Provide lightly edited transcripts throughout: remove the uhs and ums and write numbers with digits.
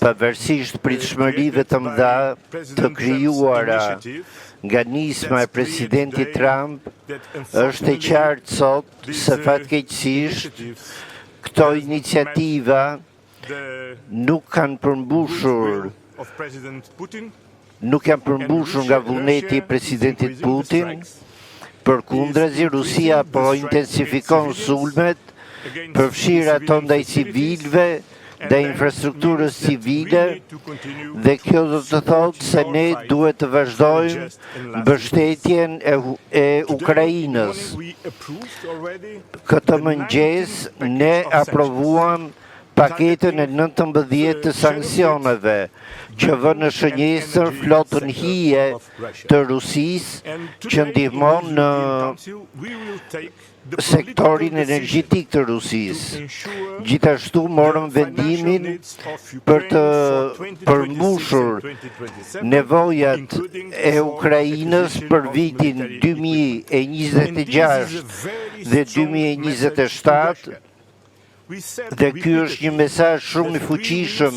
pavarësisht pritshmërive të mëdha të krijuara nga nisma e presidentit Trump, është e qartë sot se fatkeqësisht këto iniciativa nuk janë përmbushur nga vullneti i presidentit Putin. Përkundrazi, Rusia po intensifikon sulmet, përfshirë ato ndaj civilëve dhe infrastrukturës civile, dhe kjo do të thotë se ne duhet të vazhdojmë mbështetjen e Ukrainës. Këtë mëngjes ne aprovuam paketën e 19 të sanksioneve, që vë në shënjesër flotën hije të Rusisë që ndihmon në sektorin energjetik të Rusisë. Gjithashtu morëm vendimin për të përmbushur nevojat e Ukrainës për vitin 2026 dhe 2027, dhe ky është një mesazh shumë i fuqishëm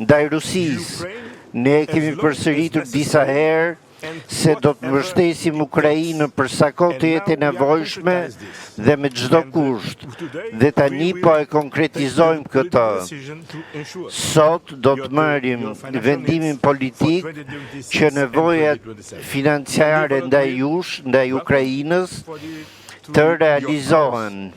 ndaj Rusisë. Ne kemi përsëritur disa herë se do të mbështesim Ukrainën për sa kohë të jetë e nevojshme dhe me çdo kusht. Dhe tani po e konkretizojmë këtë. Sot do të marrim vendimin politik që nevojat financiare ndaj Ukrainës të realizohen.